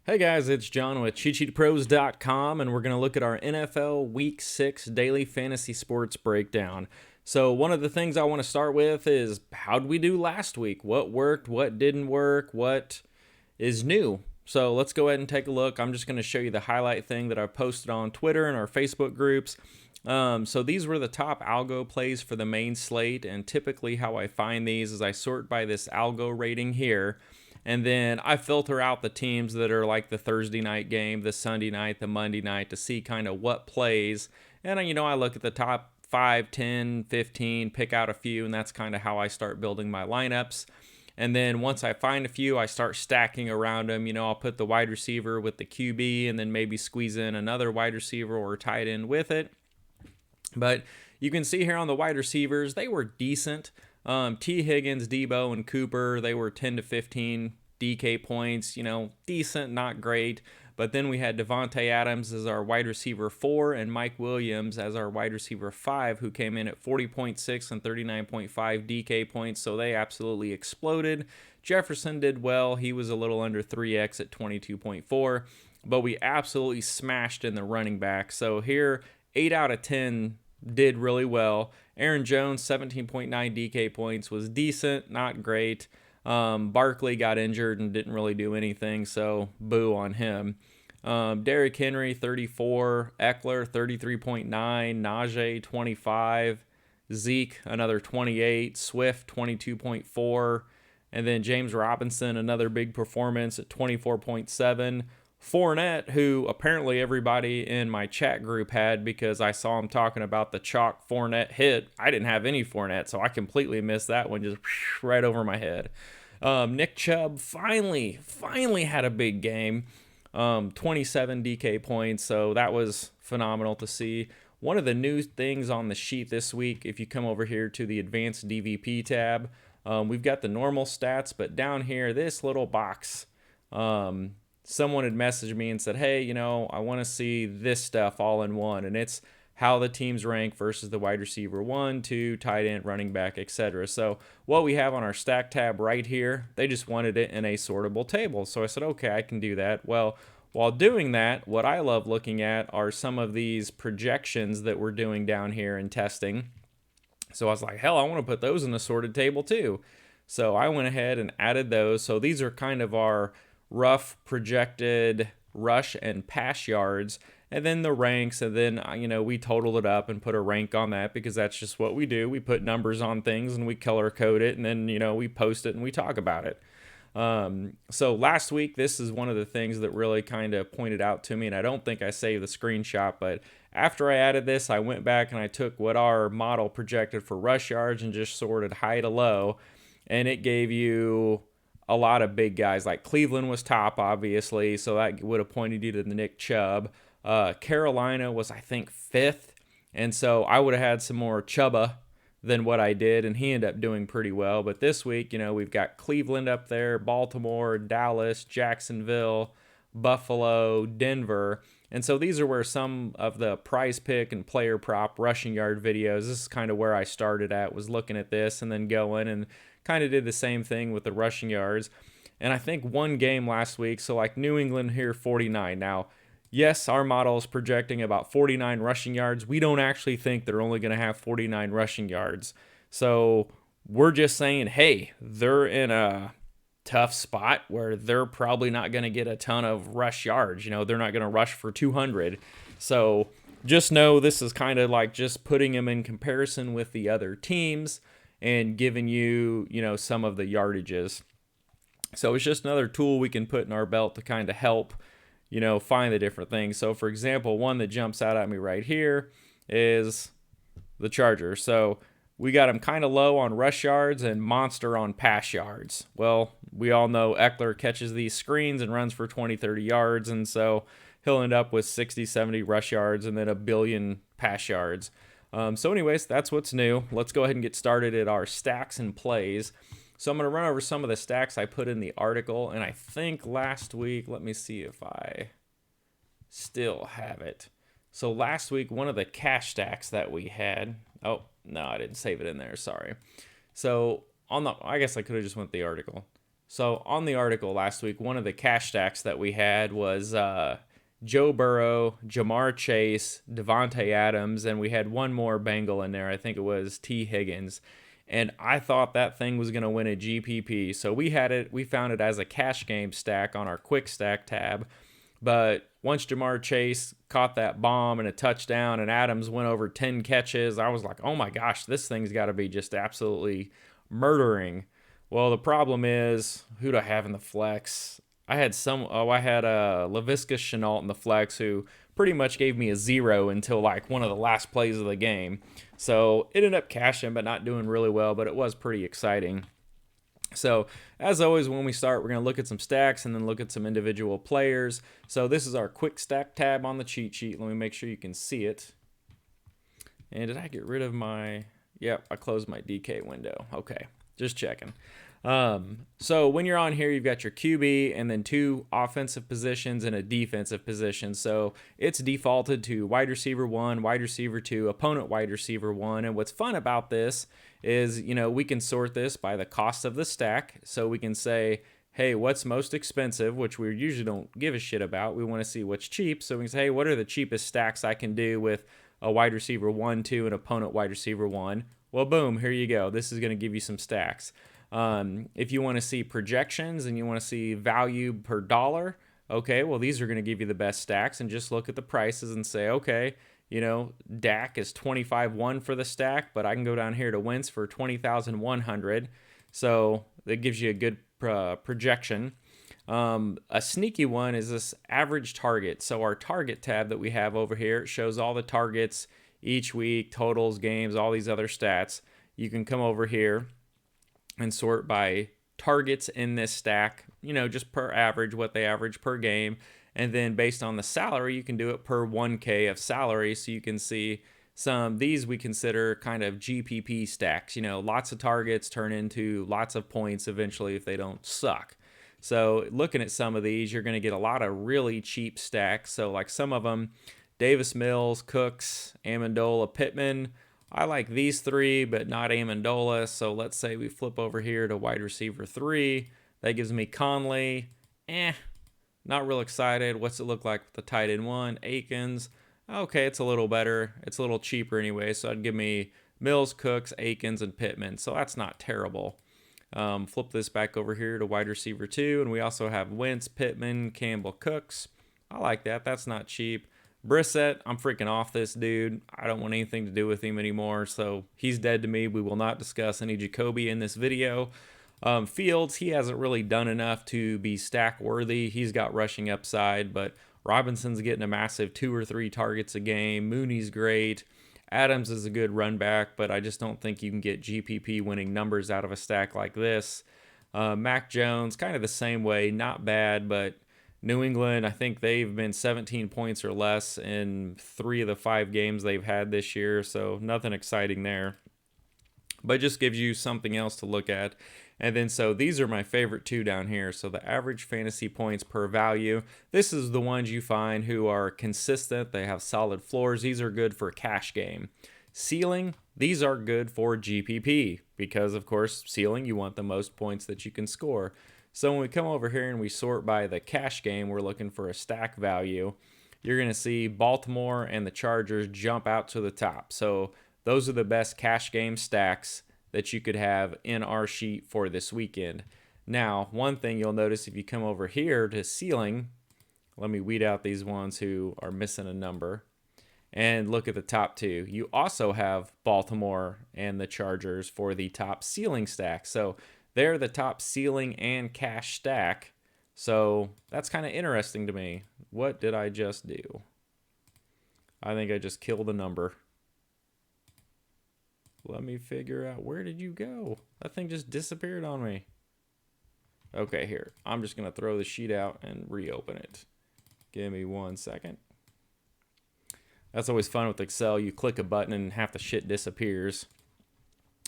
Hey guys, it's John with CheatSheetPros.com, and we're going to look at our NFL Week 6 Daily Fantasy Sports Breakdown. So one of the things I want to start with is, how'd we do last week? What worked? What didn't work? What is new? So let's go ahead and take a look. I'm just going to show you the highlight thing that I posted on Twitter and our Facebook groups. So these were the top algo plays for the main slate, and typically how I find these is I sort by this algo rating here. And then I filter out the teams that are like the Thursday night game, the Sunday night, the Monday night to see kind of what plays. And, I look at the top 5, 10, 15, pick out a few, and that's kind of how I start building my lineups. And then once I find a few, I start stacking around them. I'll put the wide receiver with the QB and then maybe squeeze in another wide receiver or tight end with it. But you can see here on the wide receivers, they were decent. T. Higgins, Debo, and Cooper, they were 10 to 15 DK points, decent, not great. But then we had Devontae Adams as our wide receiver 4 and Mike Williams as our wide receiver 5, who came in at 40.6 and 39.5 DK points, so they absolutely exploded. Jefferson did well. He was a little under 3x at 22.4, but we absolutely smashed in the running back. So here, 8 out of 10 did really well. Aaron Jones, 17.9 DK points, was decent, not great. Barkley got injured and didn't really do anything, so boo on him. Derrick Henry, 34. Eckler, 33.9. Najee, 25. Zeke, another 28. Swift, 22.4. And then James Robinson, another big performance at 24.7. Fournette, who apparently everybody in my chat group had because I saw him talking about the chalk Fournette hit. I didn't have any Fournette, so I completely missed that one, just right over my head. Nick Chubb finally had a big game, 27 DK points, so that was phenomenal to see. One of the new things on the sheet this week, if you come over here to the Advanced DVP tab, we've got the normal stats, but down here, this little box, someone had messaged me and said, hey, I want to see this stuff all in one. And it's how the teams rank versus the wide receiver 1, 2, tight end, running back, etc. So what we have on our stack tab right here, they just wanted it in a sortable table. So I said, okay, I can do that. Well, while doing that, what I love looking at are some of these projections that we're doing down here in testing. So I was like, hell, I want to put those in a sorted table too. So I went ahead and added those. So these are kind of our rough projected rush and pass yards, and then the ranks, and then we totaled it up and put a rank on that because that's just what we do. We put numbers on things and we color code it, and then we post it and we talk about it. So last week, this is one of the things that really kind of pointed out to me, and I don't think I saved the screenshot, but after I added this, I went back and I took what our model projected for rush yards and just sorted high to low, and it gave you a lot of big guys. Like Cleveland was top, obviously, so that would have pointed you to the Nick Chubb. Carolina was, I think, 5th, and so I would have had some more Chubba than what I did, and he ended up doing pretty well. But this week, we've got Cleveland up there, Baltimore, Dallas, Jacksonville, Buffalo, Denver. And so these are where some of the prize pick and player prop rushing yard videos, this is kind of where I started at, was looking at this and then going and kind of did the same thing with the rushing yards. And I think one game last week, so like New England here, 49. Now, yes, our model is projecting about 49 rushing yards. We don't actually think they're only going to have 49 rushing yards. So we're just saying, hey, they're in a tough spot where they're probably not going to get a ton of rush yards. They're not going to rush for 200. So just know this is kind of like just putting them in comparison with the other teams and giving you, some of the yardages. So it's just another tool we can put in our belt to kind of help, find the different things. So, for example, one that jumps out at me right here is the Chargers. So we got them kind of low on rush yards and monster on pass yards. Well, we all know Eckler catches these screens and runs for 20, 30 yards, and so he'll end up with 60, 70 rush yards and then a billion pass yards. So anyways, that's what's new. Let's go ahead and get started at our stacks and plays. So I'm going to run over some of the stacks I put in the article, and I think last week, let me see if I still have it. So last week, one of the cash stacks that we had, oh, no, I didn't save it in there, sorry. So I guess I could have just went the article. So on the article last week, one of the cash stacks that we had was Joe Burrow, Jamar Chase, Devontae Adams, and we had one more Bengal in there. I think it was T. Higgins. And I thought that thing was going to win a GPP. So we found it as a cash game stack on our quick stack tab. But once Jamar Chase caught that bomb and a touchdown and Adams went over 10 catches, I was like, oh my gosh, this thing's got to be just absolutely murdering. Well, the problem is, who do I have in the flex? I had Laviska Shenault in the flex, who pretty much gave me a 0 until like one of the last plays of the game. So it ended up cashing, but not doing really well, but it was pretty exciting. So as always, when we start, we're going to look at some stacks and then look at some individual players. So this is our quick stack tab on the cheat sheet. Let me make sure you can see it. And did I get rid of my... Yep, I closed my DK window. Okay, just checking. So when you're on here, you've got your QB and then 2 offensive positions and a defensive position. So it's defaulted to wide receiver 1, wide receiver 2, opponent wide receiver 1. And what's fun about this is, we can sort this by the cost of the stack. So we can say, hey, what's most expensive, which we usually don't give a shit about. We want to see what's cheap. So we can say, hey, what are the cheapest stacks I can do with a wide receiver 1, 2, and opponent wide receiver 1? Well, boom, here you go. This is going to give you some stacks. If you want to see projections and you want to see value per dollar, okay, well, these are going to give you the best stacks, and just look at the prices and say, okay, Dak is 25-1 for the stack, but I can go down here to Wentz for 20,100. So that gives you a good projection. A sneaky one is this average target. So our target tab that we have over here shows all the targets each week, totals, games, all these other stats. You can come over here and sort by targets in this stack, just per average, what they average per game. And then based on the salary, you can do it per 1K of salary. So you can see these we consider kind of GPP stacks. Lots of targets turn into lots of points eventually if they don't suck. So looking at some of these, you're going to get a lot of really cheap stacks. So like some of them, Davis Mills, Cooks, Amendola, Pittman. I like these 3, but not Amendola. So let's say we flip over here to wide receiver 3. That gives me Conley. Not real excited. What's it look like with the tight end 1? Akins. Okay, it's a little better. It's a little cheaper anyway. So I'd give me Mills, Cooks, Akins, and Pittman. So that's not terrible. Flip this back over here to wide receiver 2. And we also have Wentz, Pittman, Campbell, Cooks. I like that. That's not cheap. Brissett, I'm freaking off this dude. I don't want anything to do with him anymore, so he's dead to me. We will not discuss any Jacoby in this video. Fields, he hasn't really done enough to be stack worthy. He's got rushing upside, but Robinson's getting a massive 2 or 3 targets a game. Mooney's great. Adams is a good run back, but I just don't think you can get GPP winning numbers out of a stack like this. Mac Jones, kind of the same way, not bad, but New England, I think they've been 17 points or less in 3 of the 5 games they've had this year, so nothing exciting there. But it just gives you something else to look at. And then so these are my favorite 2 down here. So the average fantasy points per value. This is the ones you find who are consistent. They have solid floors. These are good for cash game. Ceiling, these are good for GPP because, of course, ceiling, you want the most points that you can score. So when we come over here and we sort by the cash game, we're looking for a stack value. You're going to see Baltimore and the Chargers jump out to the top. So those are the best cash game stacks that you could have in our sheet for this weekend. Now, one thing you'll notice if you come over here to ceiling, let me weed out these ones who are missing a number, and look at the top 2. You also have Baltimore and the Chargers for the top ceiling stack. So they're the top ceiling and cash stack. So that's kind of interesting to me. What did I just do? I think I just killed a number. Let me figure out, where did you go? That thing just disappeared on me. Okay, here. I'm just going to throw the sheet out and reopen it. Give me 1 second. That's always fun with Excel. You click a button and half the shit disappears.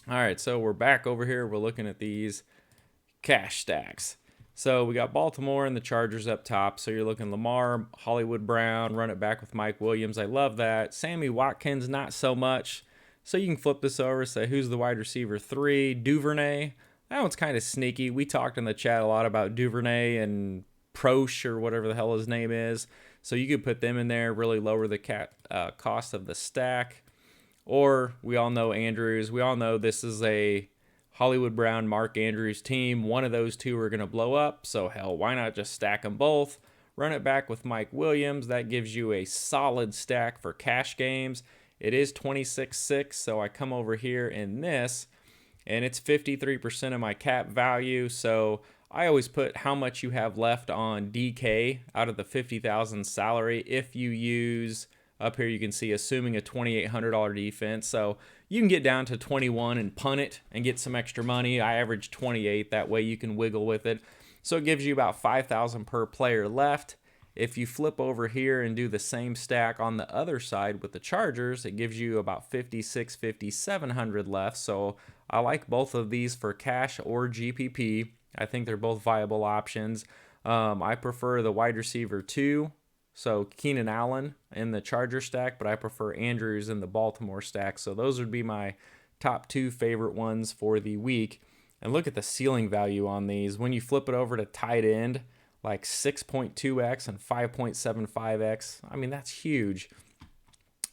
All right, so we're back over here. We're looking at these cash stacks. So we got Baltimore and the Chargers up top. So you're looking Lamar, Hollywood Brown, run it back with Mike Williams. I love that. Sammy Watkins, not so much. So you can flip this over, say who's the wide receiver 3. Duvernay, That one's kind of sneaky. We talked in the chat a lot about Duvernay and Proche or whatever the hell his name is. So you could put them in there, really lower the cost of the stack. Or we all know Andrews. We all know this is a Hollywood Brown, Mark Andrews team. One of those two are going to blow up. So hell, why not just stack them both? Run it back with Mike Williams. That gives you a solid stack for cash games. It is 26.6, so I come over here in this, and it's 53% of my cap value. So I always put how much you have left on DK out of the $50,000 salary. If you use, up here you can see, assuming a $2,800 defense. So you can get down to 21 and punt it and get some extra money. I average 28. That way you can wiggle with it. So it gives you about $5,000 per player left. If you flip over here and do the same stack on the other side with the Chargers, it gives you about $5,600, $5,700 left. So I like both of these for cash or GPP. I think they're both viable options. I prefer the wide receiver 2, so Keenan Allen in the Charger stack, but I prefer Andrews in the Baltimore stack. So those would be my top 2 favorite ones for the week. And look at the ceiling value on these. When you flip it over to tight end, like 6.2x and 5.75x. I mean, that's huge.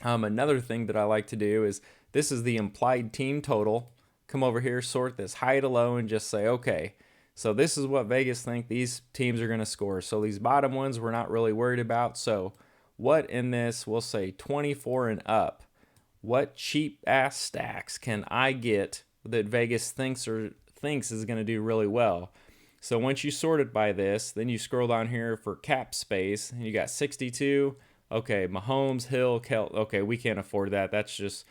Another thing that I like to do is, this is the implied team total. Come over here, sort this high to low, and just say, okay, so this is what Vegas think these teams are going to score. So these bottom ones we're not really worried about. So what in this, we'll say 24 and up, what cheap ass stacks can I get that Vegas thinks is going to do really well? So once you sort it by this, then you scroll down here for cap space, and you got 62. Okay, Mahomes, Hill, okay, we can't afford that. That's just,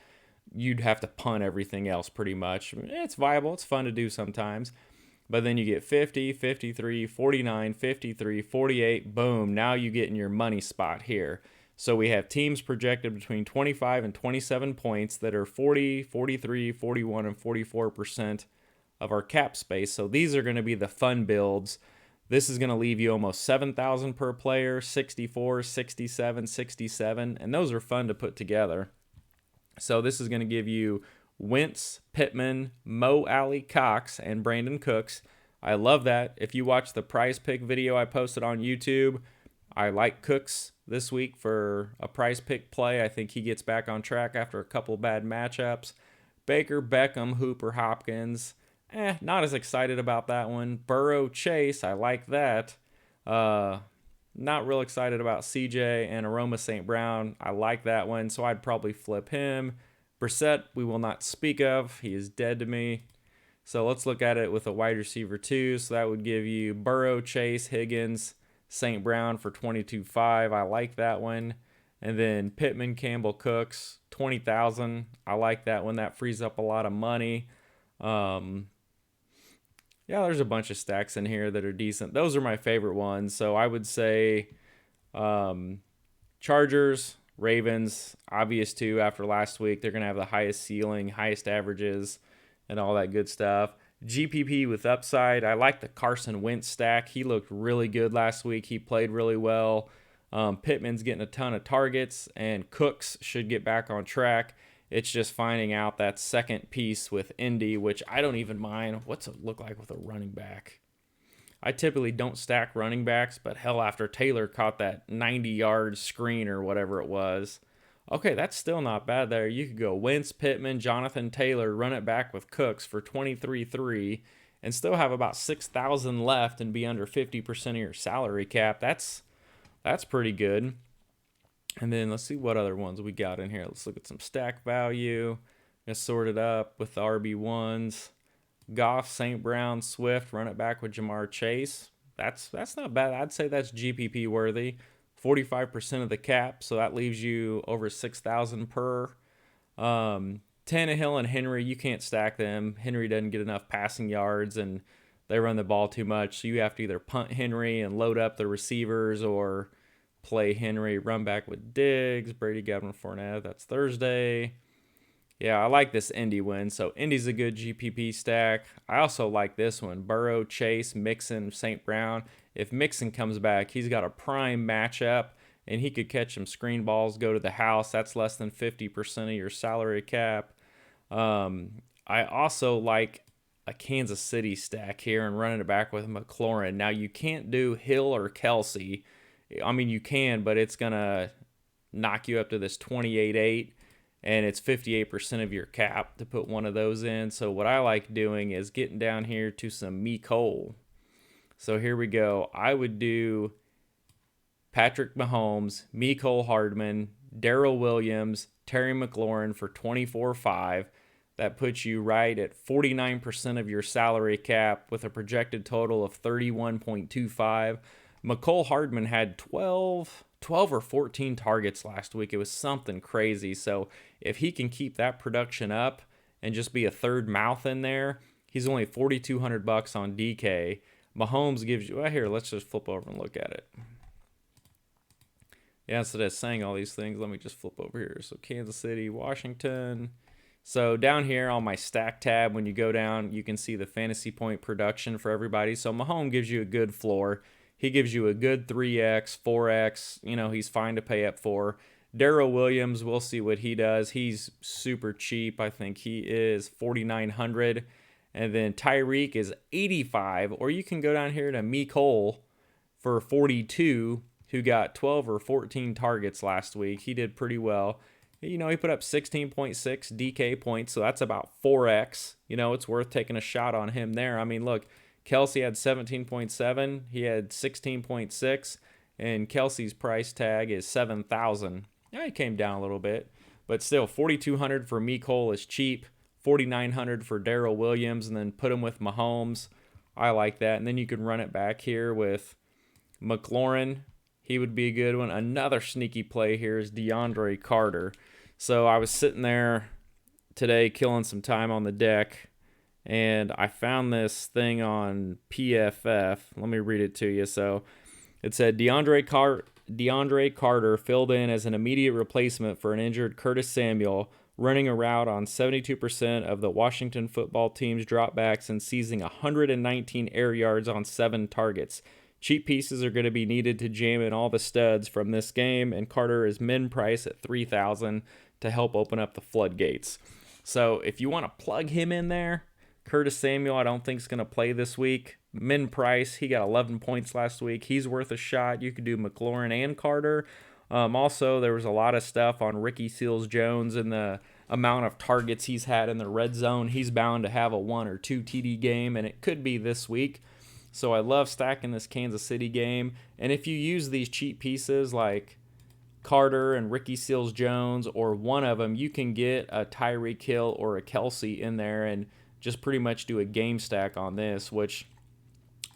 you'd have to punt everything else pretty much. It's viable. It's fun to do sometimes. But then you get 50, 53, 49, 53, 48. Boom. Now you get in your money spot here. So we have teams projected between 25 and 27 points that are 40, 43, 41, and 44% of our cap space. So these are going to be the fun builds. This is going to leave you almost 7,000 per player, 64, 67, 67, and those are fun to put together. So this is going to give you Wentz, Pittman, Mo Alley Cox, and Brandon Cooks. I love that. If you watch the prize pick video I posted on YouTube, I like Cooks this week for a prize pick play. I think he gets back on track after a couple bad matchups. Baker, Beckham, Hooper, Hopkins. Not as excited about that one. Burrow, Chase, I like that. Not real excited about CJ and Aroma St. Brown. I like that one, so I'd probably flip him. Brissett, we will not speak of. He is dead to me. So let's look at it with a wide receiver 2. So that would give you Burrow, Chase, Higgins, St. Brown for 22.5. I like that one. And then Pittman, Campbell, Cooks, 20,000. I like that one. That frees up a lot of money. Yeah, there's a bunch of stacks in here that are decent. Those are my favorite ones. So I would say Chargers, Ravens, obvious too after last week. They're going to have the highest ceiling, highest averages, and all that good stuff. GPP with upside. I like the Carson Wentz stack. He looked really good last week. He played really well. Pittman's getting a ton of targets, and Cooks should get back on track. It's just finding out that second piece with Indy, which I don't even mind. What's it look like with a running back? I typically don't stack running backs, but hell, after Taylor caught that 90-yard screen or whatever it was. Okay, that's still not bad there. You could go Wentz, Pittman, Jonathan Taylor, run it back with Cooks for 23.3 and still have about 6,000 left and be under 50% of your salary cap. That's pretty good. And then let's see what other ones we got in here. Let's look at some stack value. Let's sort it up with the RB1s. Goff, St. Brown, Swift, run it back with Jamar Chase. That's not bad. I'd say that's GPP worthy. 45% of the cap, so that leaves you over 6,000 per. Tannehill and Henry, you can't stack them. Henry doesn't get enough passing yards, and they run the ball too much. So you have to either punt Henry and load up the receivers, or play Henry, run back with Diggs, Brady, Gavin, Fournette. That's Thursday. Yeah, I like this Indy win. So Indy's a good GPP stack. I also like this one. Burrow, Chase, Mixon, St. Brown. If Mixon comes back, he's got a prime matchup, and he could catch some screen balls, go to the house. That's less than 50% of your salary cap. I also like a Kansas City stack here and running it back with McLaurin. Now, you can't do Hill or Kelsey. I mean, you can, but it's going to knock you up to this 28.8, and it's 58% of your cap to put one of those in. So what I like doing is getting down here to some Cole. So here we go. I would do Patrick Mahomes, Cole Hardman, Darrell Williams, Terry McLaurin for 24.5. That puts you right at 49% of your salary cap with a projected total of 31.25. Mecole Hardman had 12 or 14 targets last week. It was something crazy. So if he can keep that production up and just be a third mouth in there, he's only $4,200 on DK. Mahomes gives you, well, here, let's just flip over and look at it. Yeah, instead of saying all these things, let me just flip over here. So Kansas City, Washington. So down here on my stack tab, when you go down, you can see the fantasy point production for everybody. So Mahomes gives you a good floor. He gives you a good 3X, 4X. You know, he's fine to pay up for. Darrell Williams, we'll see what he does. He's super cheap. I think he is $4,900. And then Tyreek is $85. Or you can go down here to Mecole for $42, who got 12 or 14 targets last week. He did pretty well. You know, he put up 16.6 DK points, so that's about 4X. You know, it's worth taking a shot on him there. I mean, look, Kelsey had 17.7, he had 16.6, and Kelsey's price tag is $7,000. Yeah, he came down a little bit, but still, $4,200 for Mecole is cheap. $4,900 for Darrell Williams, and then put him with Mahomes. I like that. And then you can run it back here with McLaurin. He would be a good one. Another sneaky play here is Deandre Carter. So I was sitting there today killing some time on the deck, and I found this thing on PFF. Let me read it to you. So it said Deandre Carter filled in as an immediate replacement for an injured Curtis Samuel, running a route on 72% of the Washington football team's dropbacks and seizing 119 air yards on 7 targets. Cheap pieces are going to be needed to jam in all the studs from this game, and Carter is min price at $3,000 to help open up the floodgates. So if you want to plug him in there, Curtis Samuel I don't think is going to play this week. Min price, he got 11 points last week. He's worth a shot. You could do McLaurin and Carter. Also, there was a lot of stuff on Ricky Seals-Jones and the amount of targets he's had in the red zone. He's bound to have a 1 or 2 TD game, and it could be this week. So I love stacking this Kansas City game. And if you use these cheap pieces like Carter and Ricky Seals-Jones or one of them, you can get a Tyreek Hill or a Kelsey in there and just pretty much do a game stack on this, which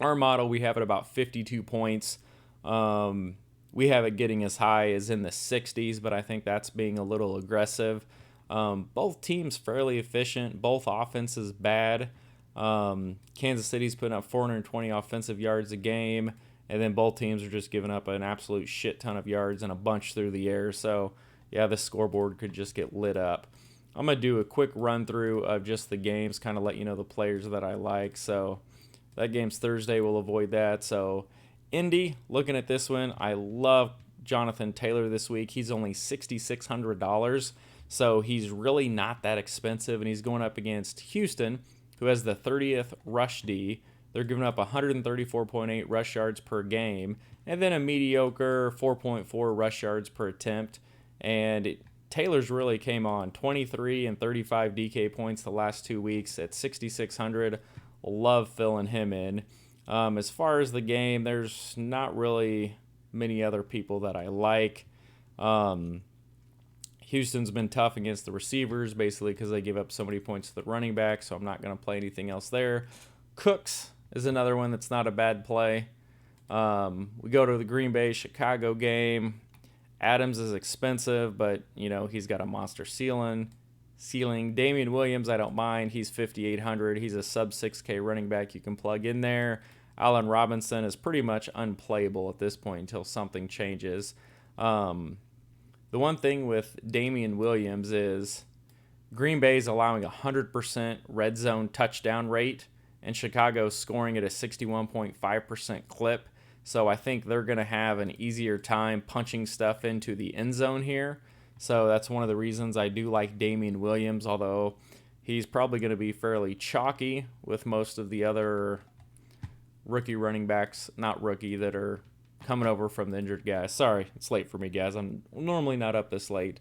our model, we have it about 52 points. We have it getting as high as in the 60s, but I think that's being a little aggressive. Both teams fairly efficient. Both offenses bad. Kansas City's putting up 420 offensive yards a game, and then both teams are just giving up an absolute shit ton of yards and a bunch through the air. So, yeah, the scoreboard could just get lit up. I'm going to do a quick run through of just the games, kind of let you know the players that I like. So, that game's Thursday. We'll avoid that. So, Indy, looking at this one, I love Jonathan Taylor this week. He's only $6,600, so he's really not that expensive, and he's going up against Houston, who has the 30th rush D. They're giving up 134.8 rush yards per game, and then a mediocre 4.4 rush yards per attempt. And Taylor's really came on 23 and 35 DK points the last 2 weeks at 6,600. Love filling him in. As far as the game, there's not really many other people that I like. Houston's been tough against the receivers, basically because they give up so many points to the running back, so I'm not going to play anything else there. Cooks is another one that's not a bad play. We go to the Green Bay-Chicago game. Adams is expensive, but, you know, he's got a monster ceiling. Damian Williams, I don't mind. He's $5,800. He's a sub-6K running back you can plug in there. Allen Robinson is pretty much unplayable at this point until something changes. The one thing with Damian Williams is Green Bay's allowing 100% red zone touchdown rate, and Chicago's scoring at a 61.5% clip. So I think they're going to have an easier time punching stuff into the end zone here. So that's one of the reasons I do like Damian Williams, although He's probably going to be fairly chalky with most of the other rookie running backs, not rookie, that are coming over from the injured guys. Sorry, it's late for me, guys. I'm normally not up this late.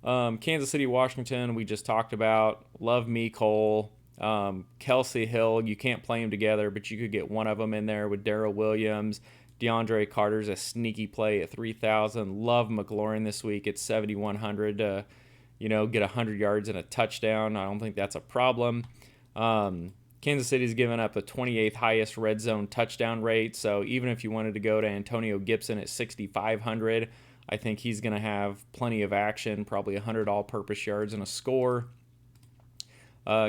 Kansas City, Washington, we just talked about. Love me, Cole. Kelsey Hill, you can't play them together, but you could get one of them in there with Darrell Williams. Deandre Carter's a sneaky play at 3,000. Love McLaurin this week at 7,100 to, get 100 yards and a touchdown. I don't think that's a problem. Kansas City's given up the 28th highest red zone touchdown rate, so even if you wanted to go to Antonio Gibson at 6,500, I think he's going to have plenty of action, probably 100 all-purpose yards and a score.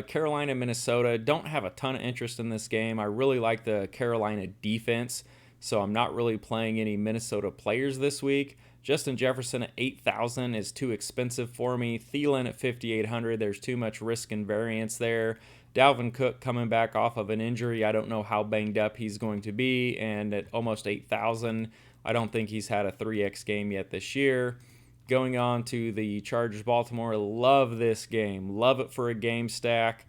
Carolina, Minnesota, don't have a ton of interest in this game. I really like the Carolina defense, so I'm not really playing any Minnesota players this week. Justin Jefferson at 8,000 is too expensive for me. Thielen at 5,800, there's too much risk and variance there. Dalvin Cook coming back off of an injury. I don't know how banged up he's going to be, and at almost 8,000, I don't think he's had a 3x game yet this year. Going on to the Chargers-Baltimore, love this game. Love it for a game stack.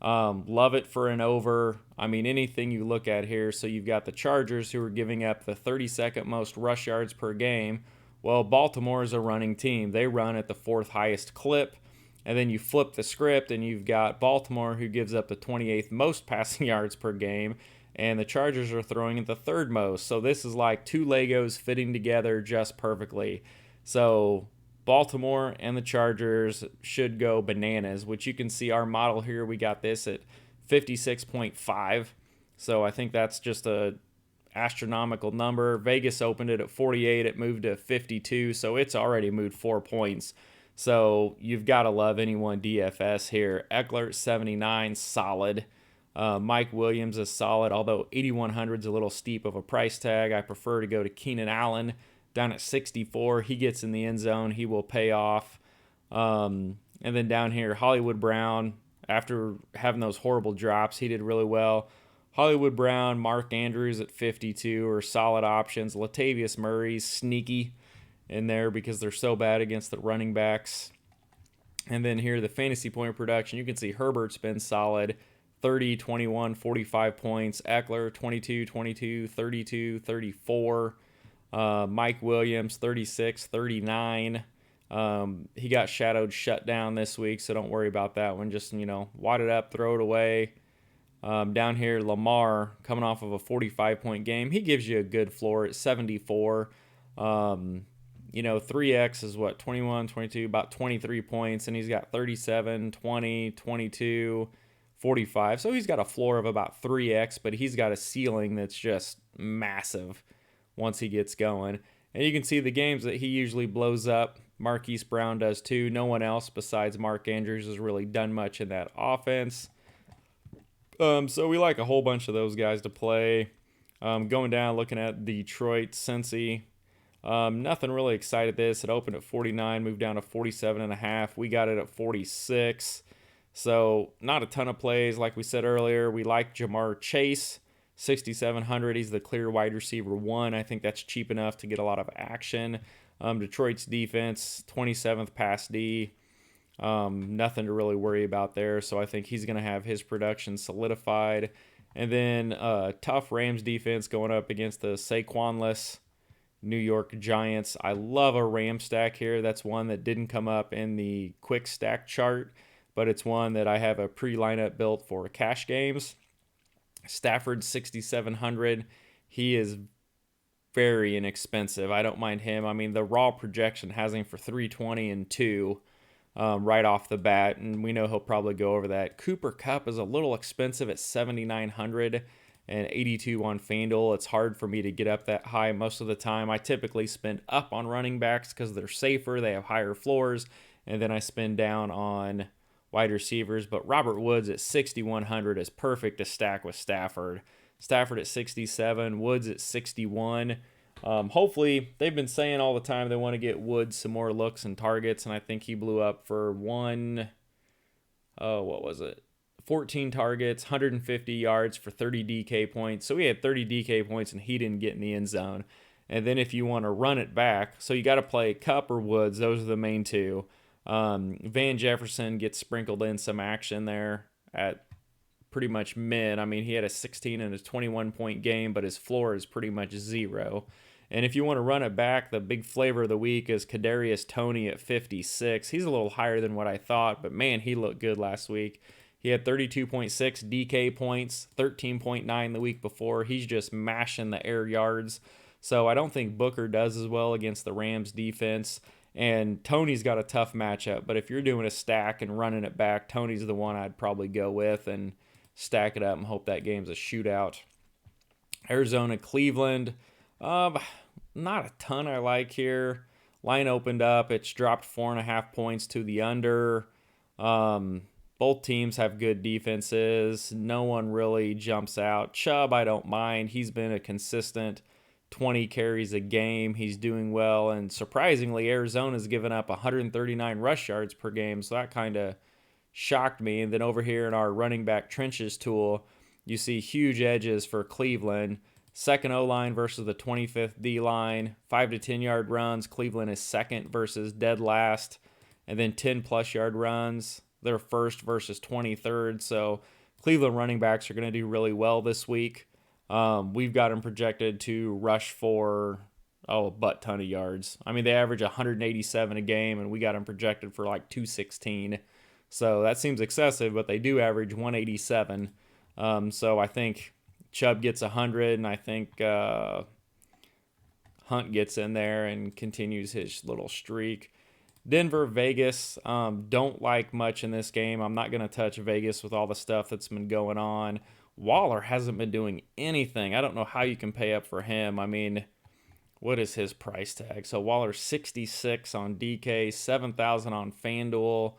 Love it for an over. I mean, anything you look at here. So you've got the Chargers, who are giving up the 32nd most rush yards per game. Well, Baltimore is a running team. They run at the 4th highest clip. And then you flip the script, and you've got Baltimore, who gives up the 28th most passing yards per game. And the Chargers are throwing at the 3rd most. So this is like two Legos fitting together just perfectly. So Baltimore and the Chargers should go bananas, which you can see our model here. We got this at 56.5. So I think that's just a astronomical number. Vegas opened it at 48. It moved to 52. So it's already moved 4 points. So you've got to love anyone DFS here. Eckler 79, solid. Mike Williams is solid, although 8,100 is a little steep of a price tag. I prefer to go to Keenan Allen down at 64. He gets in the end zone. He will pay off. And then down here, Hollywood Brown, after having those horrible drops, he did really well. Hollywood Brown, Mark Andrews at 52 are solid options. Latavius Murray's sneaky in there because they're so bad against the running backs. And then here, the fantasy point production, you can see Herbert's been solid. 30, 21, 45 points. Eckler, 22, 22, 32, 34. Mike Williams, 36, 39. He got shadowed shut down this week, so don't worry about that one. Just, wad it up, throw it away. Down here, Lamar, coming off of a 45-point game. He gives you a good floor at 74. 3X is what, 21, 22, about 23 points, and he's got 37, 20, 22, 45. So he's got a floor of about 3X, but he's got a ceiling that's just massive once he gets going. And you can see the games that he usually blows up. Marquise Brown does too. No one else besides Mark Andrews has really done much in that offense. So we like a whole bunch of those guys to play. Going down, looking at Detroit, Cincy. Nothing really excited this. It opened at 49, moved down to 47.5. We got it at 46. So not a ton of plays. Like we said earlier, we like Jamar Chase, 6,700. He's the clear wide receiver 1. I think that's cheap enough to get a lot of action. Detroit's defense, 27th pass D. Nothing to really worry about there. So I think he's going to have his production solidified. And then tough Rams defense going up against the Saquon-less New York Giants. I love a Ram stack here. That's one that didn't come up in the quick stack chart, but it's one that I have a pre-lineup built for cash games. Stafford, 6,700. He is very inexpensive. I don't mind him. I mean, the raw projection has him for 320 and 2 right off the bat, and we know he'll probably go over that. Cooper Kupp is a little expensive at 7,900 and 82 on FanDuel. It's hard for me to get up that high most of the time. I typically spend up on running backs because they're safer, they have higher floors, and then I spend down on wide receivers. But Robert Woods at 6,100 is perfect to stack with Stafford. Stafford at 67, Woods at 61. Hopefully, they've been saying all the time they want to get Woods some more looks and targets, and I think he blew up for 14 targets, 150 yards for 30 DK points. So he had 30 DK points, and he didn't get in the end zone. And then if you want to run it back, so you got to play Kupp or Woods. Those are the main two. Van Jefferson gets sprinkled in some action there at pretty much mid. I mean, he had a 16 and a 21-point game, but his floor is pretty much 0. And if you want to run it back, the big flavor of the week is Cadarius Tony at 56. He's a little higher than what I thought, but man, he looked good last week. He had 32.6 DK points, 13.9 the week before. He's just mashing the air yards. So I don't think Booker does as well against the Rams defense. And Tony's got a tough matchup, but if you're doing a stack and running it back, Tony's the one I'd probably go with and stack it up and hope that game's a shootout. Arizona, Cleveland, not a ton I like here. Line opened up. It's dropped 4.5 points to the under. Both teams have good defenses. No one really jumps out. Chubb, I don't mind. He's been a consistent 20 carries a game. He's doing well. And surprisingly, Arizona's given up 139 rush yards per game. So that kind of shocked me. And then over here in our running back trenches tool, you see huge edges for Cleveland. Second O-line versus the 25th D-line. 5 to 10 yard runs. Cleveland is second versus dead last. And then 10-plus yard runs. They're first versus 23rd. So Cleveland running backs are going to do really well this week. We've got them projected to rush for, a butt-ton of yards. I mean, they average 187 a game, and we got them projected for like 216. So that seems excessive, but they do average 187. So I think Chubb gets 100, and I think Hunt gets in there and continues his little streak. Denver, Vegas, don't like much in this game. I'm not going to touch Vegas with all the stuff that's been going on. Waller hasn't been doing anything. I don't know how you can pay up for him. I mean, what is his price tag? So Waller's 66 on DK, 7,000 on FanDuel.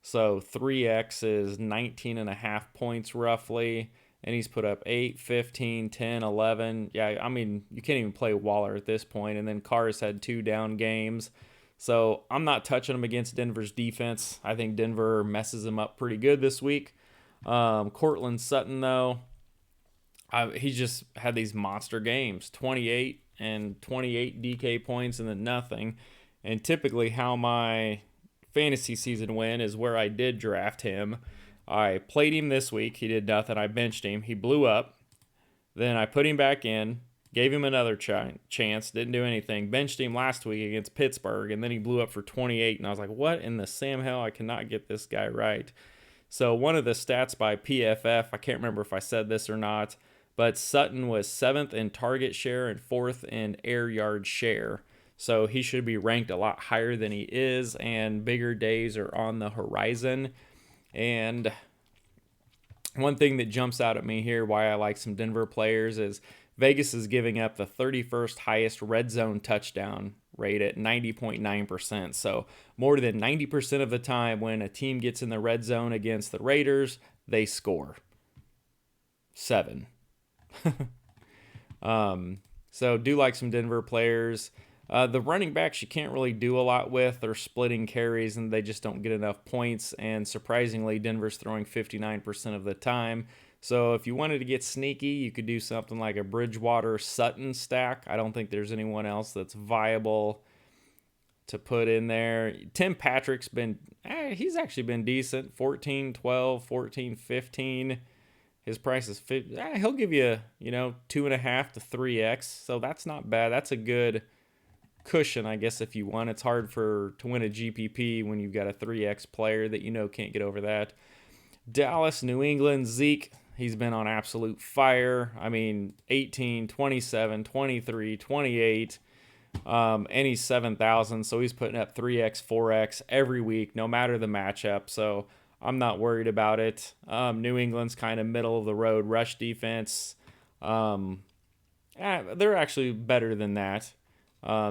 So 3X is 19.5 points roughly. And he's put up 8, 15, 10, 11. Yeah, I mean, you can't even play Waller at this point. And then Carr's had 2 down games. So I'm not touching him against Denver's defense. I think Denver messes him up pretty good this week. Cortland Sutton, though, he just had these monster games, 28 and 28 DK points and then nothing. And typically how my fantasy season went is where I did draft him. I played him this week. He did nothing. I benched him. He blew up. Then I put him back in. Gave him another chance, didn't do anything. Benched him last week against Pittsburgh, and then he blew up for 28, and I was like, what in the Sam hell? I cannot get this guy right. So one of the stats by PFF, I can't remember if I said this or not, but Sutton was 7th in target share and 4th in air yard share. So he should be ranked a lot higher than he is, and bigger days are on the horizon. And one thing that jumps out at me here, why I like some Denver players, is Vegas is giving up the 31st highest red zone touchdown rate at 90.9%. So more than 90% of the time when a team gets in the red zone against the Raiders, they score 7. So do like some Denver players. The running backs you can't really do a lot with. They're splitting carries and they just don't get enough points. And surprisingly, Denver's throwing 59% of the time. So if you wanted to get sneaky, you could do something like a Bridgewater Sutton stack. I don't think there's anyone else that's viable to put in there. Tim Patrick's he's actually been decent. 14, 12, 14, 15. His price is he'll give you, 2.5 to 3x. So that's not bad. That's a good cushion, I guess, if you want. It's hard to win a GPP when you've got a 3x player that can't get over that. Dallas, New England, Zeke. He's been on absolute fire. I mean, 18, 27, 23, 28, and he's 7,000. So he's putting up 3x, 4x every week, no matter the matchup. So I'm not worried about it. New England's kind of middle of the road rush defense. They're actually better than that.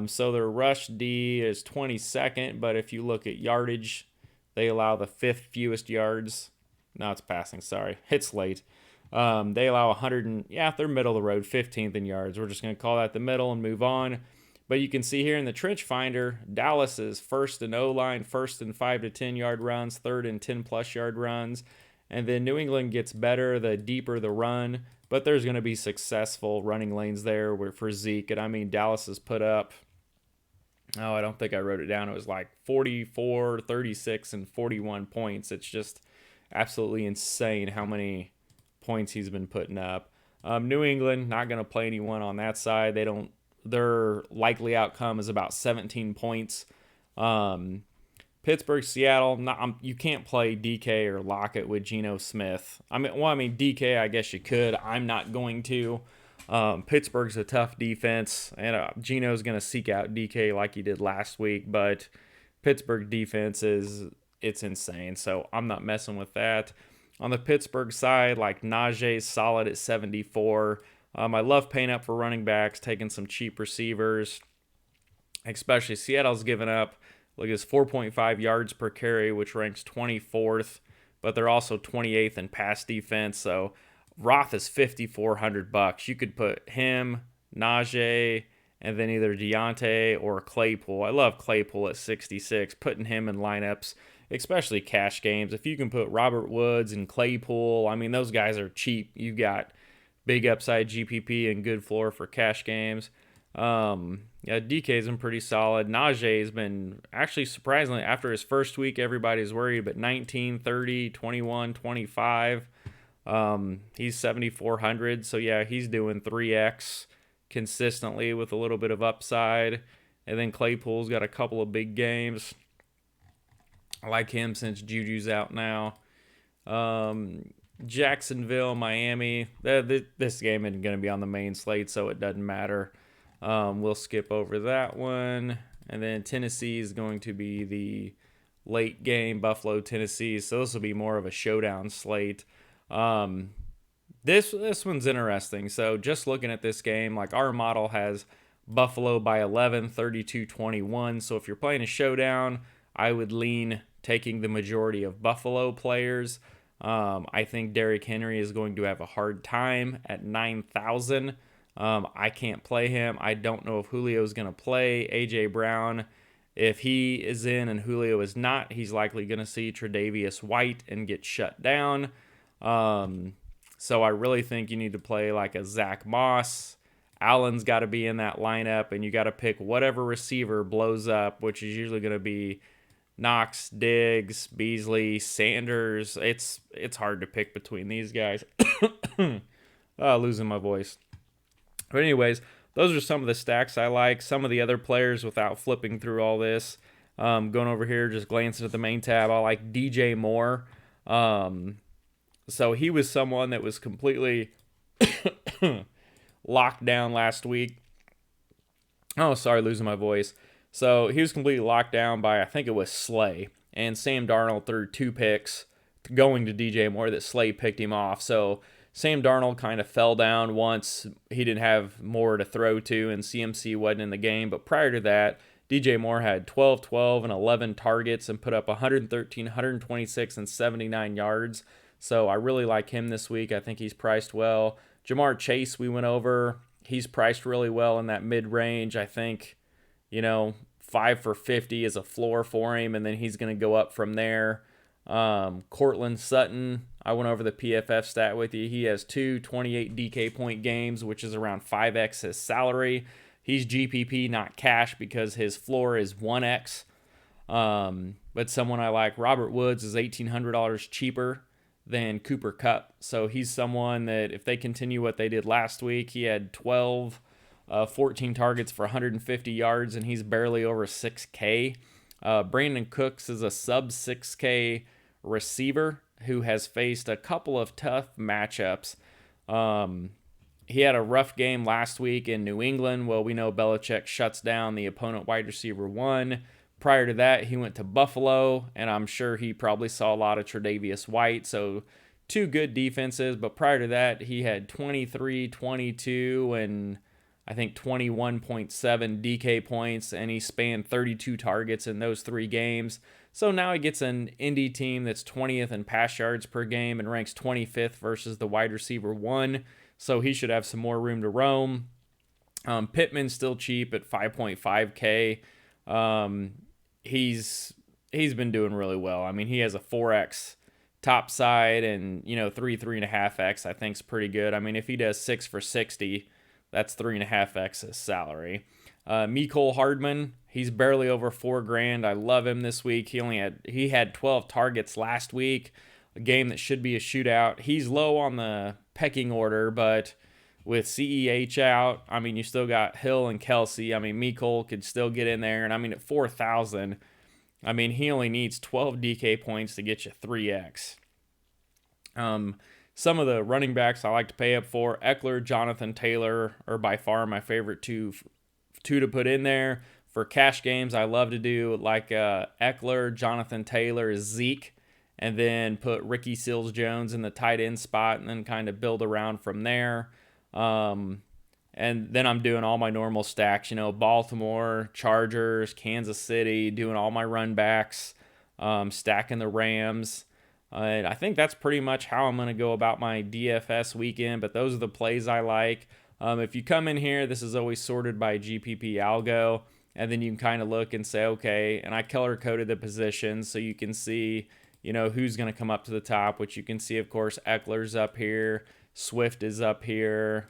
So their rush D is 22nd, but if you look at yardage, they allow the 5th fewest yards. No, it's passing, sorry. It's late. They allow 100 they're middle of the road, 15th in yards. We're just going to call that the middle and move on. But you can see here in the trench finder, Dallas is first in O-line, first in 5 to 10 yard runs, third in 10-plus yard runs. And then New England gets better the deeper the run, but there's going to be successful running lanes there for Zeke. And I mean, Dallas has put up Oh, I don't think I wrote it down. It was like 44, 36, and 41 points. It's just absolutely insane how many points he's been putting up. New England, not going to play anyone on that side. Their likely outcome is about 17 points. Pittsburgh, Seattle, you can't play DK or Lockett with Geno Smith. DK, I guess you could. I'm not going to. Pittsburgh's a tough defense, and Geno's going to seek out DK like he did last week, but Pittsburgh defense it's insane, so I'm not messing with that. On the Pittsburgh side, like Najee's solid at 74. I love paying up for running backs, taking some cheap receivers, especially Seattle's given up. Look, it's 4.5 yards per carry, which ranks 24th, but they're also 28th in pass defense. So Roth is $5,400. You could put him, Najee, and then either Deontay or Claypool. I love Claypool at 66, putting him in lineups, especially cash games. If you can put Robert Woods and Claypool, those guys are cheap. You've got big upside GPP and good floor for cash games. DK's been pretty solid. Najee's been actually surprisingly, after his first week, everybody's worried, but 19, 30, 21, 25. He's 7,400. So yeah, he's doing 3X consistently with a little bit of upside. And then Claypool's got a couple of big games. I like him since Juju's out now. Jacksonville, Miami. This game isn't going to be on the main slate, so it doesn't matter. We'll skip over that one. And then Tennessee is going to be the late game, Buffalo, Tennessee. So this will be more of a showdown slate. This one's interesting. So just looking at this game, like our model has Buffalo by 11, 32-21. So if you're playing a showdown, I would lean taking the majority of Buffalo players. I think Derrick Henry is going to have a hard time at 9,000. I can't play him. I don't know if Julio is going to play. A.J. Brown, if he is in and Julio is not, he's likely going to see Tre'Davious White and get shut down. So I really think you need to play like a Zach Moss. Allen's got to be in that lineup, and you got to pick whatever receiver blows up, which is usually going to be Knox, Diggs, Beasley, Sanders. It's hard to pick between these guys. Losing my voice. But anyways, those are some of the stacks I like. Some of the other players without flipping through all this. Going over here, just glancing at the main tab, I like DJ Moore. So he was someone that was completely locked down last week. Oh, sorry, losing my voice. So he was completely locked down by, I think it was Slay. And Sam Darnold threw 2 picks going to DJ Moore that Slay picked him off. So Sam Darnold kind of fell down once he didn't have more to throw to and CMC wasn't in the game. But prior to that, DJ Moore had 12, 12, and 11 targets and put up 113, 126, and 79 yards. So I really like him this week. I think he's priced well. Jamar Chase, we went over. He's priced really well in that mid-range. I think, 5 for 50 is a floor for him, and then he's going to go up from there. Cortland Sutton, I went over the PFF stat with you. He has 2 28 DK point games, which is around 5x his salary. He's GPP, not cash, because his floor is 1x. But someone I like, Robert Woods, is $1,800 cheaper than Cooper Kupp. So he's someone that if they continue what they did last week, he had 14 targets for 150 yards, and he's barely over 6K. Brandon Cooks is a sub 6K receiver who has faced a couple of tough matchups. He had a rough game last week in New England. Well, we know Belichick shuts down the opponent wide receiver 1. Prior to that, he went to Buffalo, and I'm sure he probably saw a lot of Tre'Davious White. So 2 good defenses, but prior to that, he had 23, 22, and I think 21.7 DK points, and he spanned 32 targets in those 3 games. So now he gets an Indy team that's 20th in pass yards per game and ranks 25th versus the wide receiver 1. So he should have some more room to roam. Pittman's still cheap at 5.5K. He's been doing really well. He has a 4x top side and 3.5x I think is pretty good. If he does 6 for 60, that's 3.5x his salary. Mecole Hardman, He's barely over $4,000. I love him this week. He had 12 targets last week, a game that should be a shootout. He's low on the pecking order, but with CEH out, I mean, you still got Hill and Kelsey. I mean, Mecole could still get in there, and I mean, at 4,000, I mean, he only needs 12 DK points to get you 3x. Some of the running backs I like to pay up for, Eckler, Jonathan Taylor are by far my favorite two to put in there. For cash games, I love to do like Eckler, Jonathan Taylor, Zeke, and then put Ricky Seals-Jones in the tight end spot and then kind of build around from there. And then I'm doing all my normal stacks, Baltimore, Chargers, Kansas City, doing all my run backs, stacking the Rams. And I think that's pretty much how I'm going to go about my DFS weekend, but those are the plays I like. If you come in here, this is always sorted by GPP algo, and then you can kind of look and say, okay, and I color-coded the positions so you can see, who's going to come up to the top, which you can see, of course, Eckler's up here, Swift is up here,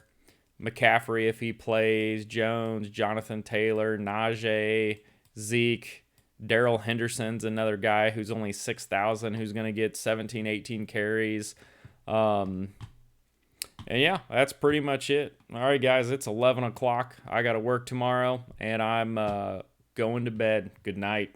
McCaffrey if he plays, Jones, Jonathan Taylor, Najee, Zeke, Darrell Henderson's another guy who's only 6,000, who's going to get 17, 18 carries. And yeah, that's pretty much it. All right, guys, it's 11 o'clock. I got to work tomorrow, and I'm going to bed. Good night.